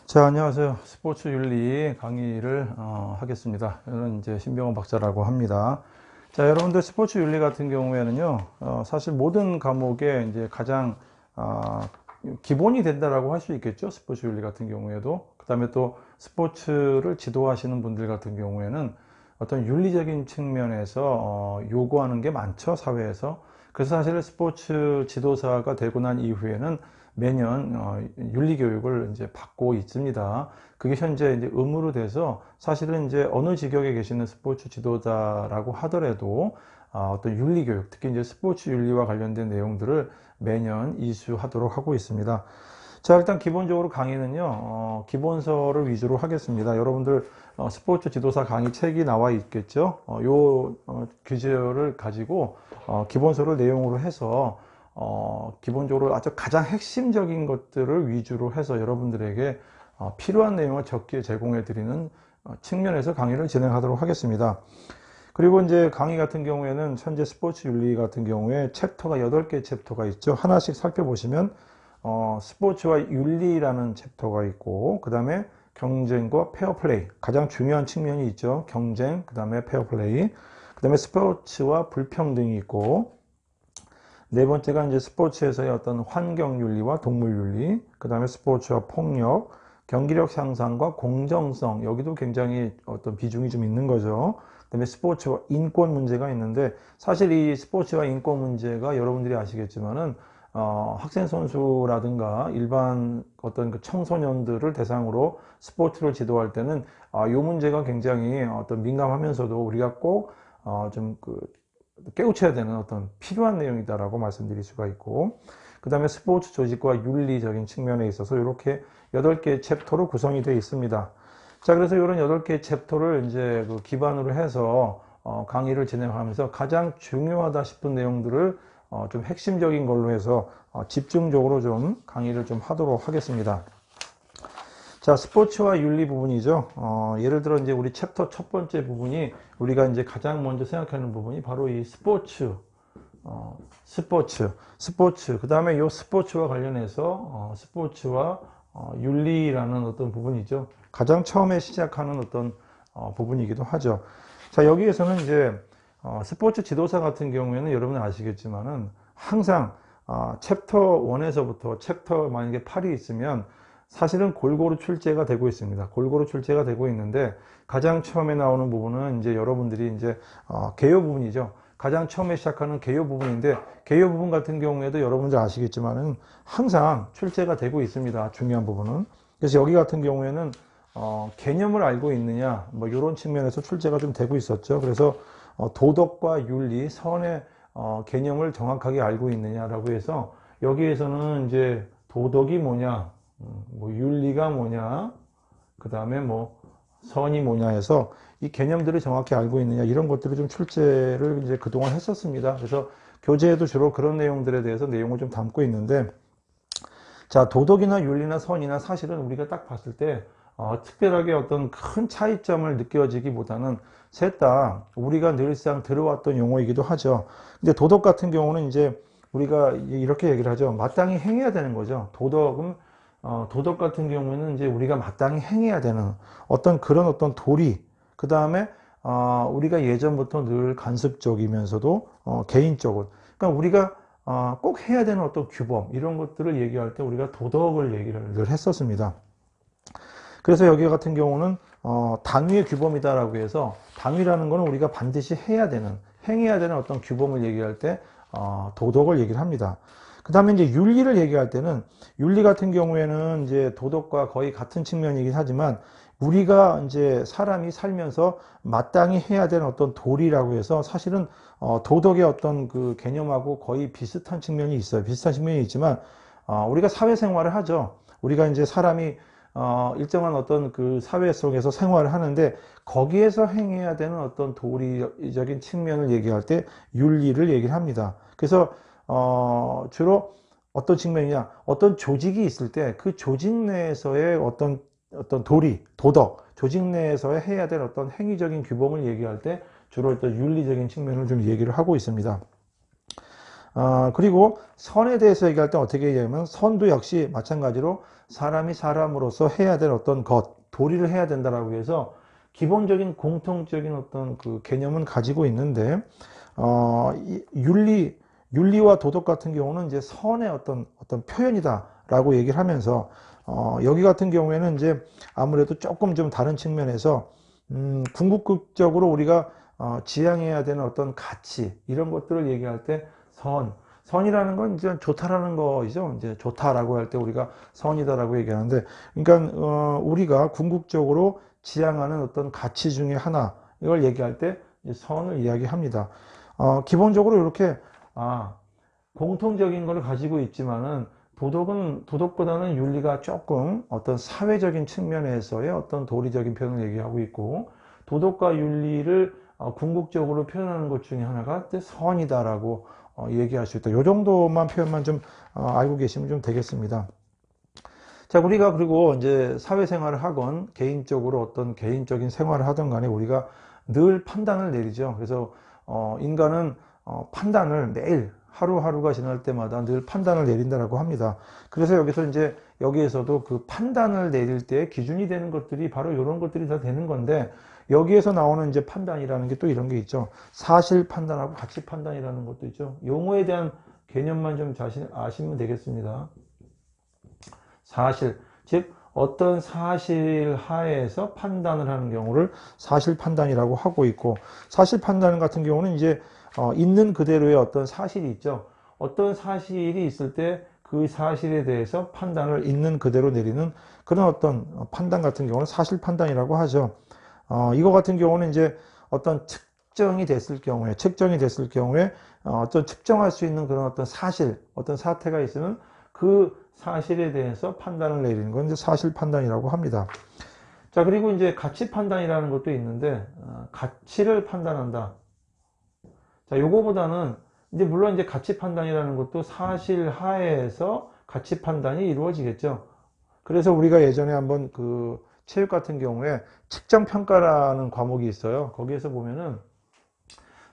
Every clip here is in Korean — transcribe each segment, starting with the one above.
자, 안녕하세요. 스포츠 윤리 강의를 하겠습니다. 저는 이제 신병원 박사라고 합니다. 자, 여러분들 스포츠 윤리 같은 경우에는요, 사실 모든 과목에 이제 가장 기본이 된다라고 할 수 있겠죠. 스포츠 윤리 같은 경우에도. 그 다음에 또 스포츠를 지도하시는 분들 같은 경우에는 어떤 윤리적인 측면에서 요구하는 게 많죠, 사회에서. 그래서 사실 스포츠 지도사가 되고 난 이후에는 매년 윤리 교육을 이제 받고 있습니다. 그게 현재 이제 의무로 돼서 사실은 이제 어느 직역에 계시는 스포츠 지도자라고 하더라도 어떤 윤리 교육, 특히 이제 스포츠 윤리와 관련된 내용들을 매년 이수하도록 하고 있습니다. 자, 일단 기본적으로 강의는요, 기본서를 위주로 하겠습니다. 여러분들 스포츠 지도사 강의 책이 나와 있겠죠? 요 교재를 가지고 기본서를 내용으로 해서 기본적으로 아주 가장 핵심적인 것들을 위주로 해서 여러분들에게 필요한 내용을 적게 제공해 드리는 측면에서 강의를 진행하도록 하겠습니다. 그리고 이제 강의 같은 경우에는 현재 스포츠 윤리 같은 경우에 챕터가 8개 챕터가 있죠. 하나씩 살펴보시면 스포츠와 윤리라는 챕터가 있고, 그 다음에 경쟁과 페어플레이, 가장 중요한 측면이 있죠. 경쟁, 그 다음에 페어플레이, 그 다음에 스포츠와 불평등이 있고, 네 번째가 이제 스포츠에서의 어떤 환경윤리와 동물윤리, 그 다음에 스포츠와 폭력, 경기력 향상과 공정성, 여기도 굉장히 어떤 비중이 좀 있는 거죠. 그 다음에 스포츠와 인권 문제가 있는데, 사실 이 스포츠와 인권 문제가 여러분들이 아시겠지만은 학생 선수라든가 일반 어떤 그 청소년들을 대상으로 스포츠를 지도할 때는 이 문제가 굉장히 어떤 민감하면서도 우리가 꼭좀그 깨우쳐야 되는 어떤 필요한 내용이다라고 말씀드릴 수가 있고, 그 다음에 스포츠 조직과 윤리적인 측면에 있어서 이렇게 8개 챕터로 구성이 되어 있습니다. 자, 그래서 이런 8개 챕터를 이제 그 기반으로 해서 강의를 진행하면서 가장 중요하다 싶은 내용들을 좀 핵심적인 걸로 해서 집중적으로 좀 강의를 좀 하도록 하겠습니다. 자, 스포츠와 윤리 부분이죠. 예를 들어 이제 우리 챕터 첫 번째 부분이 우리가 이제 가장 먼저 생각하는 부분이 바로 이 스포츠. 그 다음에 이 스포츠와 관련해서 스포츠와 윤리라는 어떤 부분이죠. 가장 처음에 시작하는 어떤 부분이기도 하죠. 자, 여기에서는 이제 스포츠 지도사 같은 경우에는 여러분 아시겠지만은 항상 챕터 1에서부터 챕터 만약에 8이 있으면 사실은 골고루 출제가 되고 있습니다. 골고루 출제가 되고 있는데 가장 처음에 나오는 부분은 이제 여러분들이 이제 개요 부분이죠. 가장 처음에 시작하는 개요 부분인데 개요 부분 같은 경우에도 여러분들 아시겠지만은 항상 출제가 되고 있습니다. 중요한 부분은. 그래서 여기 같은 경우에는 개념을 알고 있느냐 뭐 이런 측면에서 출제가 좀 되고 있었죠. 그래서 도덕과 윤리, 선의 개념을 정확하게 알고 있느냐라고 해서 여기에서는 이제 도덕이 뭐냐, 뭐 윤리가 뭐냐, 그 다음에 뭐 선이 뭐냐 해서 이 개념들을 정확히 알고 있느냐 이런 것들을 좀 출제를 이제 그동안 했었습니다. 그래서 교재에도 주로 그런 내용들에 대해서 내용을 좀 담고 있는데, 자, 도덕이나 윤리나 선이나 사실은 우리가 딱 봤을 때 특별하게 어떤 큰 차이점을 느껴지기보다는 셋 다 우리가 늘상 들어왔던 용어이기도 하죠. 근데 도덕 같은 경우는 이제 우리가 이렇게 얘기를 하죠. 마땅히 행해야 되는 거죠. 도덕 같은 경우에는 이제 우리가 마땅히 행해야 되는 어떤 그런 어떤 도리, 그 다음에 우리가 예전부터 늘 간섭적이면서도 개인적으로, 그러니까 우리가 꼭 해야 되는 어떤 규범 이런 것들을 얘기할 때 우리가 도덕을 얘기를 늘 했었습니다. 그래서 여기 같은 경우는 당위의 규범이다라고 해서 당위라는 것은 우리가 반드시 행해야 되는 어떤 규범을 얘기할 때 도덕을 얘기를 합니다. 그 다음에 이제 윤리를 얘기할 때는 윤리 같은 경우에는 이제 도덕과 거의 같은 측면이긴 하지만 우리가 이제 사람이 살면서 마땅히 해야 되는 어떤 도리라고 해서 사실은 도덕의 어떤 그 개념하고 거의 비슷한 측면이 있어요. 비슷한 측면이 있지만 우리가 사회생활을 하죠. 우리가 이제 사람이 일정한 어떤 그 사회 속에서 생활을 하는데 거기에서 행해야 되는 어떤 도리적인 측면을 얘기할 때 윤리를 얘기를 합니다. 그래서 주로 어떤 측면이냐, 어떤 조직이 있을 때 그 조직 내에서의 어떤 도덕, 조직 내에서의 해야 될 어떤 행위적인 규범을 얘기할 때 주로 어떤 윤리적인 측면을 좀 얘기를 하고 있습니다. 그리고 선에 대해서 얘기할 때 어떻게 얘기하면 선도 역시 마찬가지로 사람이 사람으로서 해야 될 어떤 도리를 해야 된다라고 해서 기본적인 공통적인 어떤 그 개념은 가지고 있는데, 윤리와 도덕 같은 경우는 이제 선의 어떤 표현이다라고 얘기를 하면서, 여기 같은 경우에는 이제 아무래도 조금 좀 다른 측면에서, 궁극적으로 우리가 지향해야 되는 어떤 가치, 이런 것들을 얘기할 때 선이라는 건 이제 좋다라는 거죠. 이제 좋다라고 할 때 우리가 선이다라고 얘기하는데, 그러니까 우리가 궁극적으로 지향하는 어떤 가치 중에 하나, 이걸 얘기할 때 선을 이야기합니다. 기본적으로 이렇게 공통적인 걸 가지고 있지만은 도덕보다는 윤리가 조금 어떤 사회적인 측면에서의 어떤 도리적인 표현을 얘기하고 있고, 도덕과 윤리를 궁극적으로 표현하는 것 중에 하나가 선이다라고 얘기할 수 있다. 이 정도만 표현만 좀 알고 계시면 좀 되겠습니다. 자, 우리가 그리고 이제 사회생활을 하건 개인적으로 어떤 개인적인 생활을 하든 간에 우리가 늘 판단을 내리죠. 그래서 인간은 판단을 매일 하루하루가 지날 때마다 늘 판단을 내린다라고 합니다. 그래서 여기에서도 그 판단을 내릴 때 기준이 되는 것들이 바로 이런 것들이 다 되는 건데, 여기에서 나오는 이제 판단이라는 게 또 이런 게 있죠. 사실 판단하고 가치 판단이라는 것도 있죠. 용어에 대한 개념만 좀 아시면 되겠습니다. 사실, 즉 어떤 사실 하에서 판단을 하는 경우를 사실 판단이라고 하고 있고, 사실 판단 같은 경우는 이제 있는 그대로의 어떤 사실이 있죠. 어떤 사실이 있을 때 그 사실에 대해서 판단을 있는 그대로 내리는 그런 어떤 판단 같은 경우는 사실 판단이라고 하죠. 이거 같은 경우는 이제 어떤 측정이 됐을 경우에 어떤 측정할 수 있는 그런 어떤 사실, 어떤 사태가 있으면 그 사실에 대해서 판단을 내리는 건 이제 사실 판단이라고 합니다. 자, 그리고 이제 가치 판단이라는 것도 있는데, 가치를 판단한다. 자, 요거보다는 이제 물론 이제 가치 판단이라는 것도 사실 하에서 가치 판단이 이루어지겠죠. 그래서 우리가 예전에 한번 그 체육 같은 경우에 측정 평가라는 과목이 있어요. 거기에서 보면은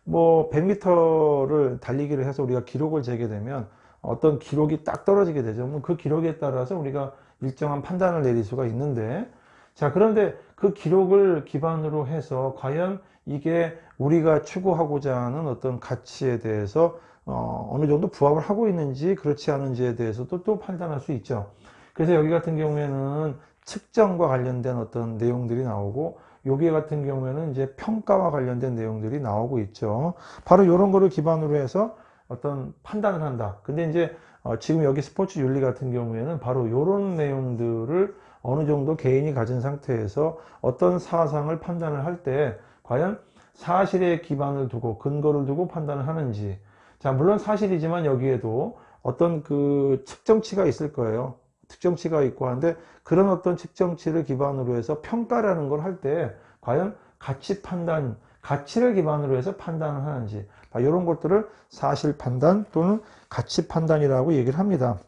뭐 100m를 달리기를 해서 우리가 기록을 재게 되면 어떤 기록이 딱 떨어지게 되죠. 그 기록에 따라서 우리가 일정한 판단을 내릴 수가 있는데, 자, 그런데 그 기록을 기반으로 해서 과연 이게 우리가 추구하고자 하는 어떤 가치에 대해서 어느 정도 부합을 하고 있는지 그렇지 않은지에 대해서도 또 판단할 수 있죠. 그래서 여기 같은 경우에는 측정과 관련된 어떤 내용들이 나오고, 여기 같은 경우에는 이제 평가와 관련된 내용들이 나오고 있죠. 바로 이런 거를 기반으로 해서 어떤 판단을 한다. 근데 이제 지금 여기 스포츠 윤리 같은 경우에는 바로 이런 내용들을 어느 정도 개인이 가진 상태에서 어떤 사상을 판단을 할 때 과연 사실에 기반을 두고 근거를 두고 판단을 하는지. 자, 물론 사실이지만 여기에도 어떤 그 측정치가 있을 거예요. 측정치가 있고 하는데, 그런 어떤 측정치를 기반으로 해서 평가라는 걸 할 때 과연 가치 판단, 가치를 기반으로 해서 판단을 하는지, 이런 것들을 사실 판단 또는 가치 판단이라고 얘기를 합니다.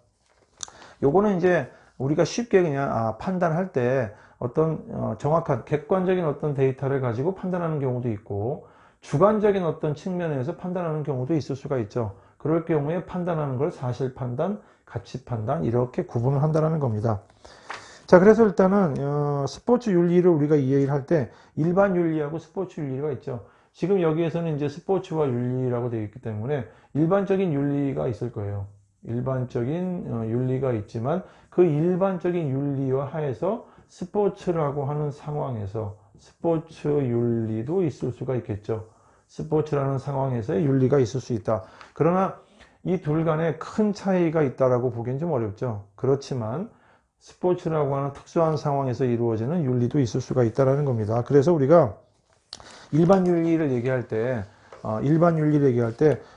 요거는 이제 우리가 쉽게 그냥 판단할 때 어떤 정확한 객관적인 어떤 데이터를 가지고 판단하는 경우도 있고, 주관적인 어떤 측면에서 판단하는 경우도 있을 수가 있죠. 그럴 경우에 판단하는 걸 사실 판단, 가치 판단 이렇게 구분을 한다는 겁니다. 자, 그래서 일단은 스포츠 윤리를 우리가 이해를 할 때 일반 윤리하고 스포츠 윤리가 있죠. 지금 여기에서는 이제 스포츠와 윤리라고 되어 있기 때문에 일반적인 윤리가 있을 거예요. 일반적인 윤리가 있지만 그 일반적인 윤리와 하에서 스포츠라고 하는 상황에서 스포츠 윤리도 있을 수가 있겠죠. 스포츠라는 상황에서의 윤리가 있을 수 있다. 그러나 이 둘 간에 큰 차이가 있다라고 보기엔 좀 어렵죠. 그렇지만 스포츠라고 하는 특수한 상황에서 이루어지는 윤리도 있을 수가 있다라는 겁니다. 그래서 우리가 일반 윤리를 얘기할 때,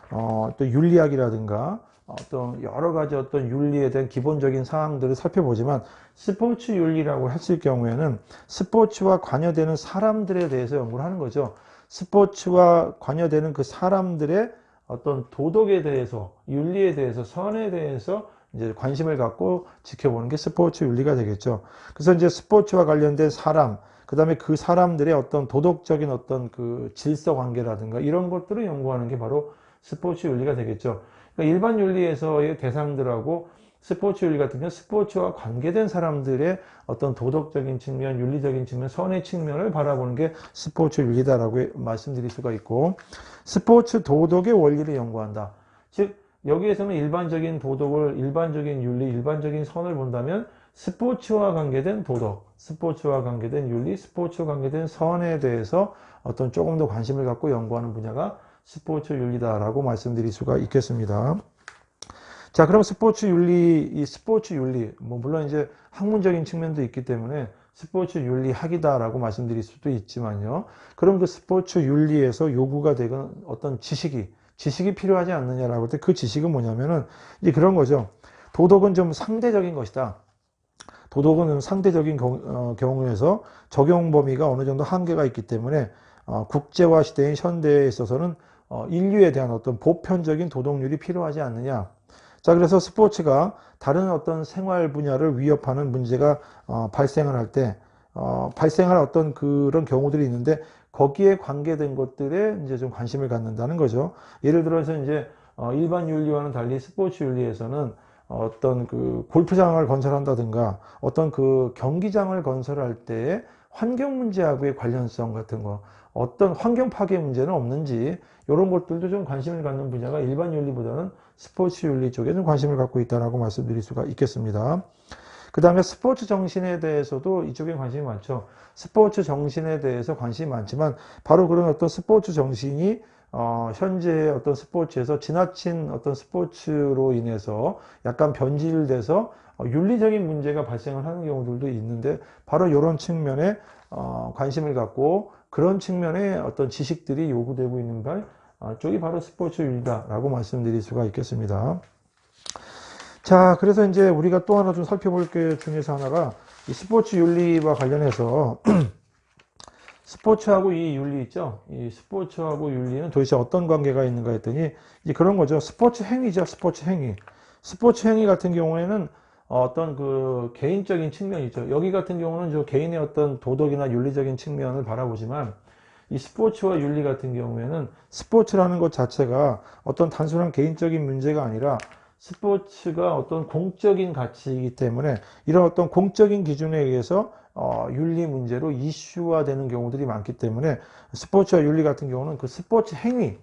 또 윤리학이라든가 어떤 여러 가지 어떤 윤리에 대한 기본적인 사항들을 살펴보지만, 스포츠 윤리라고 했을 경우에는 스포츠와 관여되는 사람들에 대해서 연구를 하는 거죠. 스포츠와 관여되는 그 사람들의 어떤 도덕에 대해서, 윤리에 대해서, 선에 대해서 이제 관심을 갖고 지켜보는 게 스포츠 윤리가 되겠죠. 그래서 이제 스포츠와 관련된 사람, 그 다음에 그 사람들의 어떤 도덕적인 어떤 그 질서 관계라든가 이런 것들을 연구하는 게 바로 스포츠 윤리가 되겠죠. 그러니까 일반 윤리에서의 대상들하고 스포츠 윤리 같은 경우는 스포츠와 관계된 사람들의 어떤 도덕적인 측면, 윤리적인 측면, 선의 측면을 바라보는 게 스포츠 윤리다라고 말씀드릴 수가 있고, 스포츠 도덕의 원리를 연구한다. 즉 여기에서는 일반적인 도덕을, 일반적인 윤리, 일반적인 선을 본다면 스포츠와 관계된 도덕, 스포츠와 관계된 윤리, 스포츠와 관계된 선에 대해서 어떤 조금 더 관심을 갖고 연구하는 분야가 스포츠 윤리다라고 말씀드릴 수가 있겠습니다. 자, 그럼 스포츠 윤리, 이 스포츠 윤리, 뭐 물론 이제 학문적인 측면도 있기 때문에 스포츠 윤리학이다라고 말씀드릴 수도 있지만요. 그럼 그 스포츠 윤리에서 요구가 되는 어떤 지식이 필요하지 않느냐라고 할 때 그 지식은 뭐냐면은 이제 그런 거죠. 도덕은 좀 상대적인 것이다. 도덕은 상대적인 경우에서 적용 범위가 어느 정도 한계가 있기 때문에 국제화 시대인 현대에 있어서는 인류에 대한 어떤 보편적인 도덕률이 필요하지 않느냐. 자, 그래서 스포츠가 다른 어떤 생활 분야를 위협하는 문제가 발생을 할 때, 발생할 어떤 그런 경우들이 있는데, 거기에 관계된 것들에 이제 좀 관심을 갖는다는 거죠. 예를 들어서 이제, 일반 윤리와는 달리 스포츠 윤리에서는 어떤 그 골프장을 건설한다든가, 어떤 그 경기장을 건설할 때의 환경 문제하고의 관련성 같은 거, 어떤 환경 파괴 문제는 없는지, 이런 것들도 좀 관심을 갖는 분야가 일반 윤리보다는 스포츠 윤리 쪽에 좀 관심을 갖고 있다라고 말씀드릴 수가 있겠습니다. 그 다음에 스포츠 정신에 대해서도 이쪽에 관심이 많죠. 스포츠 정신에 대해서 관심이 많지만 바로 그런 어떤 스포츠 정신이 현재 어떤 스포츠에서 지나친 어떤 스포츠로 인해서 약간 변질돼서 윤리적인 문제가 발생을 하는 경우들도 있는데 바로 이런 측면에 관심을 갖고 그런 측면의 어떤 지식들이 요구되고 있는 쪽이 바로 스포츠 윤리다라고 말씀드릴 수가 있겠습니다. 자, 그래서 이제 우리가 또 하나 좀 살펴볼 게 중에서 하나가 이 스포츠 윤리와 관련해서 스포츠하고 이 윤리 있죠? 이 스포츠하고 윤리는 도대체 어떤 관계가 있는가 했더니 이제 그런 거죠. 스포츠 행위죠. 스포츠 행위. 스포츠 행위 같은 경우에는 어떤 그 개인적인 측면이죠. 여기 같은 경우는 저 개인의 어떤 도덕이나 윤리적인 측면을 바라보지만 이 스포츠와 윤리 같은 경우에는 스포츠라는 것 자체가 어떤 단순한 개인적인 문제가 아니라 스포츠가 어떤 공적인 가치이기 때문에 이런 어떤 공적인 기준에 의해서 윤리 문제로 이슈화되는 경우들이 많기 때문에 스포츠와 윤리 같은 경우는 그 스포츠 행위,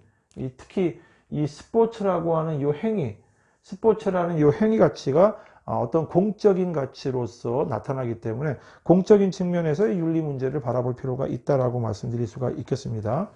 특히 이 스포츠라고 하는 이 행위, 스포츠라는 이 행위 가치가 어떤 공적인 가치로서 나타나기 때문에 공적인 측면에서의 윤리 문제를 바라볼 필요가 있다라고 말씀드릴 수가 있겠습니다.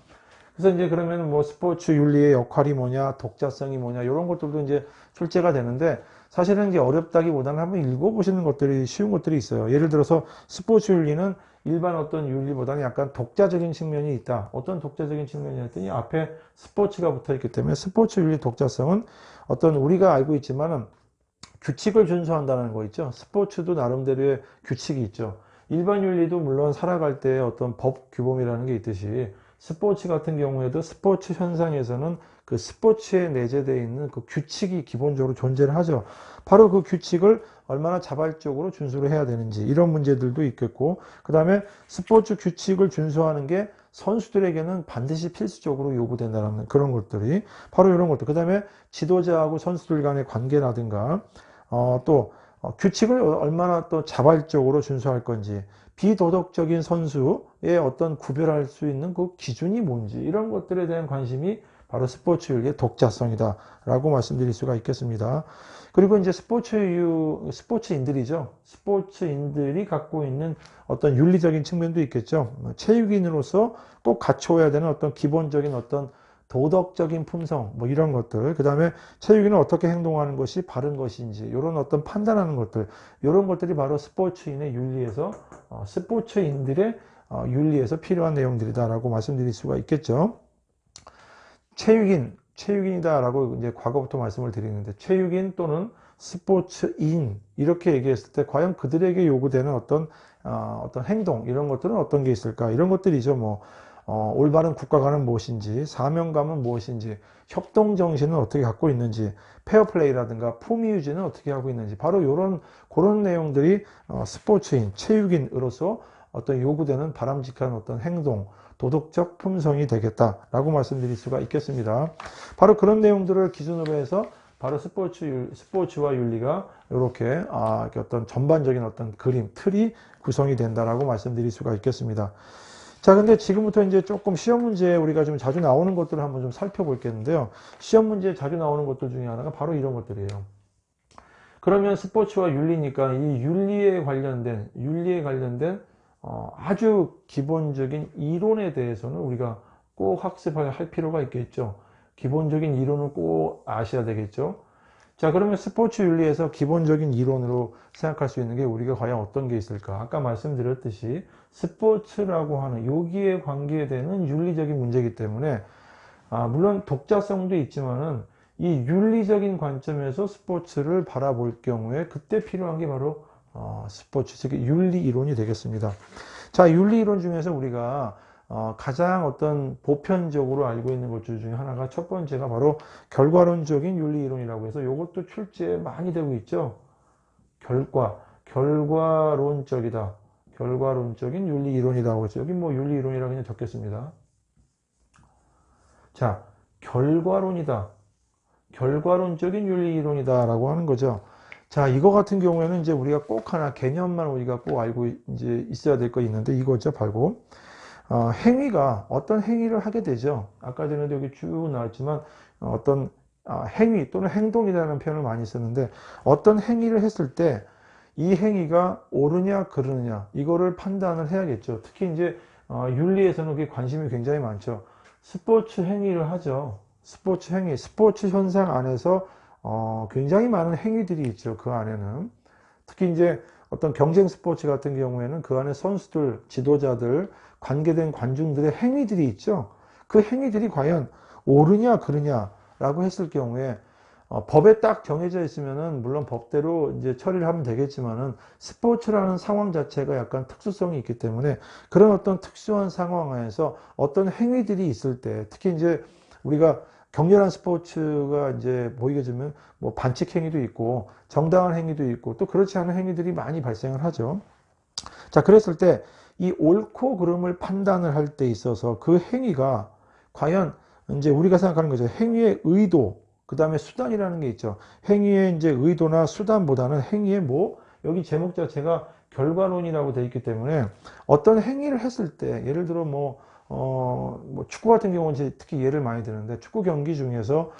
그래서 이제 그러면 뭐 스포츠 윤리의 역할이 뭐냐, 독자성이 뭐냐, 이런 것들도 이제 출제가 되는데 사실은 이제 어렵다기보다는 한번 읽어보시는 것들이 쉬운 것들이 있어요. 예를 들어서 스포츠 윤리는 일반 어떤 윤리보다는 약간 독자적인 측면이 있다. 어떤 독자적인 측면이 있더니 앞에 스포츠가 붙어 있기 때문에 스포츠 윤리 독자성은 어떤 우리가 알고 있지만은 규칙을 준수한다는 거 있죠. 스포츠도 나름대로의 규칙이 있죠. 일반 윤리도 물론 살아갈 때 어떤 법 규범이라는 게 있듯이 스포츠 같은 경우에도 스포츠 현상에서는 그 스포츠에 내재되어 있는 그 규칙이 기본적으로 존재를 하죠. 바로 그 규칙을 얼마나 자발적으로 준수를 해야 되는지 이런 문제들도 있겠고, 그 다음에 스포츠 규칙을 준수하는 게 선수들에게는 반드시 필수적으로 요구된다는 그런 것들이 바로 이런 것들. 그 다음에 지도자하고 선수들 간의 관계라든가 또 규칙을 얼마나 또 자발적으로 준수할 건지, 비도덕적인 선수의 어떤 구별할 수 있는 그 기준이 뭔지 이런 것들에 대한 관심이 바로 스포츠 윤리의 독자성이다 라고 말씀드릴 수가 있겠습니다. 그리고 이제 스포츠인들이죠. 스포츠인들이 갖고 있는 어떤 윤리적인 측면도 있겠죠. 체육인으로서 꼭 갖춰야 되는 어떤 기본적인 어떤 도덕적인 품성, 뭐 이런 것들, 그 다음에 체육인은 어떻게 행동하는 것이 바른 것인지, 이런 어떤 판단하는 것들, 이런 것들이 바로 스포츠인의 윤리에서, 스포츠인들의 윤리에서 필요한 내용들이다라고 말씀드릴 수가 있겠죠. 체육인이다라고 이제 과거부터 말씀을 드리는데, 체육인 또는 스포츠인, 이렇게 얘기했을 때, 과연 그들에게 요구되는 어떤 행동, 이런 것들은 어떤 게 있을까? 이런 것들이죠, 뭐. 올바른 국가관은 무엇인지, 사명감은 무엇인지, 협동정신은 어떻게 갖고 있는지, 페어플레이라든가 품위 유지는 어떻게 하고 있는지, 바로 그런 내용들이 스포츠인, 체육인으로서 어떤 요구되는 바람직한 어떤 행동, 도덕적 품성이 되겠다라고 말씀드릴 수가 있겠습니다. 바로 그런 내용들을 기준으로 해서 바로 스포츠와 윤리가 이렇게 이렇게 어떤 전반적인 어떤 그림, 틀이 구성이 된다라고 말씀드릴 수가 있겠습니다. 자, 근데 지금부터 이제 조금 시험 문제에 우리가 좀 자주 나오는 것들을 한번 좀 살펴볼겠는데요. 시험 문제에 자주 나오는 것들 중에 하나가 바로 이런 것들이에요. 그러면 스포츠와 윤리니까 이 윤리에 관련된 아주 기본적인 이론에 대해서는 우리가 꼭 학습할 필요가 있겠죠. 기본적인 이론을 꼭 아셔야 되겠죠. 자, 그러면 스포츠 윤리에서 기본적인 이론으로 생각할 수 있는 게 우리가 과연 어떤 게 있을까? 아까 말씀드렸듯이 스포츠라고 하는 여기에 관계되는 윤리적인 문제이기 때문에 물론 독자성도 있지만은 이 윤리적인 관점에서 스포츠를 바라볼 경우에 그때 필요한 게 바로 스포츠, 즉 윤리 이론이 되겠습니다. 자, 윤리 이론 중에서 우리가 가장 어떤 보편적으로 알고 있는 것 중에 하나가 첫 번째가 바로 결과론적인 윤리 이론이라고 해서 이것도 출제에 많이 되고 있죠. 결과론적이다. 결과론적인 윤리 이론이라고 했죠. 여기 뭐 윤리 이론이라고 그냥 적겠습니다. 자, 결과론이다. 결과론적인 윤리 이론이다라고 하는 거죠. 자, 이거 같은 경우에는 이제 우리가 꼭 하나 개념만 우리가 꼭 알고 이제 있어야 될 거 있는데 이거죠, 바로 행위가 어떤 행위를 하게 되죠. 아까 전에도 여기 쭉 나왔지만 어떤 행위 또는 행동이라는 표현을 많이 썼는데 어떤 행위를 했을 때 이 행위가 옳으냐 그르느냐 이거를 판단을 해야겠죠. 특히 이제 윤리에서는 그게 관심이 굉장히 많죠. 스포츠 행위를 하죠. 스포츠 행위, 스포츠 현상 안에서 굉장히 많은 행위들이 있죠. 그 안에는 특히 이제 어떤 경쟁 스포츠 같은 경우에는 그 안에 선수들, 지도자들, 관계된 관중들의 행위들이 있죠. 그 행위들이 과연 옳으냐 그르냐라고 했을 경우에 법에 딱 정해져 있으면은 물론 법대로 이제 처리를 하면 되겠지만은 스포츠라는 상황 자체가 약간 특수성이 있기 때문에 그런 어떤 특수한 상황 안에서 어떤 행위들이 있을 때 특히 이제 우리가 격렬한 스포츠가 이제 보이게 되면 뭐 반칙 행위도 있고 정당한 행위도 있고 또 그렇지 않은 행위들이 많이 발생을 하죠. 자, 그랬을 때 이 옳고 그름을 판단을 할 때 있어서 그 행위가 과연 이제 우리가 생각하는 거죠. 행위의 의도, 그 다음에 수단이라는 게 있죠. 행위의 이제 의도나 수단보다는 행위의 여기 제목 자체가 결과론이라고 되어 있기 때문에 어떤 행위를 했을 때 예를 들어 뭐 축구 같은 경우는 특히 예를 많이 드는데 축구 경기 중에서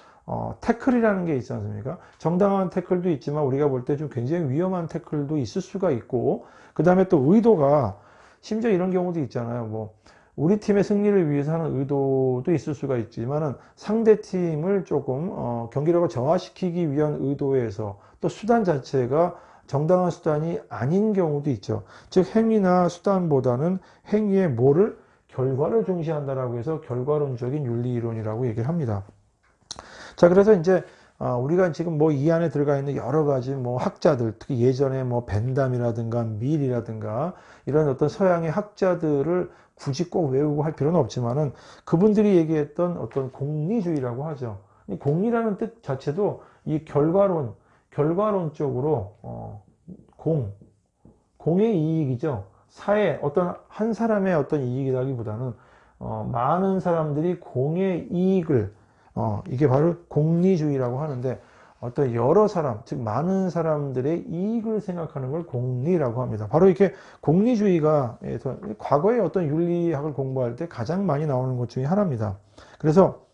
태클이라는 게 있지 않습니까? 정당한 태클도 있지만 우리가 볼 때 좀 굉장히 위험한 태클도 있을 수가 있고 그 다음에 또 의도가 심지어 이런 경우도 있잖아요. 우리 팀의 승리를 위해서 하는 의도도 있을 수가 있지만은 상대 팀을 조금 경기력을 저하시키기 위한 의도에서 또 수단 자체가 정당한 수단이 아닌 경우도 있죠. 즉 행위나 수단보다는 행위의 결과를 중시한다라고 해서 결과론적인 윤리 이론이라고 얘기를 합니다. 자, 그래서 이제 우리가 지금 이 안에 들어가 있는 여러 가지 학자들, 특히 예전에 벤담이라든가 밀이라든가 이런 어떤 서양의 학자들을 굳이 꼭 외우고 할 필요는 없지만은 그분들이 얘기했던 어떤 공리주의라고 하죠. 이 공리라는 뜻 자체도 이 결과론적으로 공의 이익이죠. 어떤 한 사람의 어떤 이익이라기보다는 많은 사람들이 공의 이익을 이게 바로 공리주의라고 하는데 어떤 여러 사람, 즉 많은 사람들의 이익을 생각하는 걸 공리라고 합니다. 바로 이렇게 공리주의가 과거에 어떤 윤리학을 공부할 때 가장 많이 나오는 것 중에 하나입니다. 그래서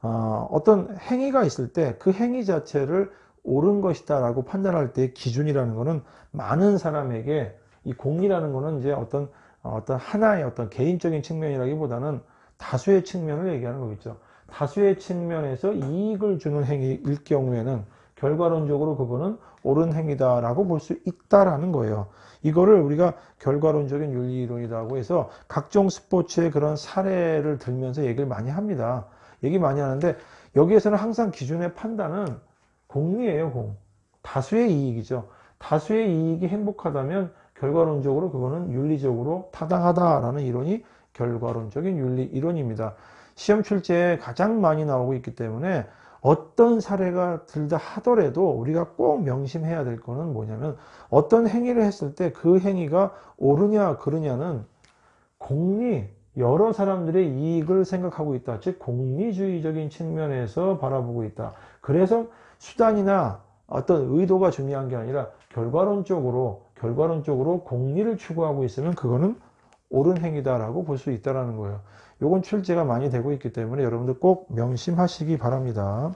어떤 행위가 있을 때 그 행위 자체를 옳은 것이다 라고 판단할 때의 기준이라는 것은 많은 사람에게 이 공리라는 것은 이제 어떤 하나의 어떤 개인적인 측면이라기보다는 다수의 측면을 얘기하는 거겠죠. 다수의 측면에서 이익을 주는 행위일 경우에는 결과론적으로 그거는 옳은 행위다라고 볼 수 있다라는 거예요. 이거를 우리가 결과론적인 윤리이론이라고 해서 각종 스포츠의 그런 사례를 들면서 얘기를 많이 합니다. 얘기 많이 하는데 여기에서는 항상 기준의 판단은 공리예요, 다수의 이익이죠. 다수의 이익이 행복하다면 결과론적으로 그거는 윤리적으로 타당하다라는 이론이 결과론적인 윤리 이론입니다. 시험 출제에 가장 많이 나오고 있기 때문에 어떤 사례가 들다 하더라도 우리가 꼭 명심해야 될 거는 뭐냐면 어떤 행위를 했을 때 그 행위가 옳으냐 그르냐는 여러 사람들의 이익을 생각하고 있다. 즉 공리주의적인 측면에서 바라보고 있다. 그래서 수단이나 어떤 의도가 중요한 게 아니라 결과론적으로 공리를 추구하고 있으면 그거는 옳은 행위다라고 볼 수 있다는 거예요. 요건 출제가 많이 되고 있기 때문에 여러분들 꼭 명심하시기 바랍니다.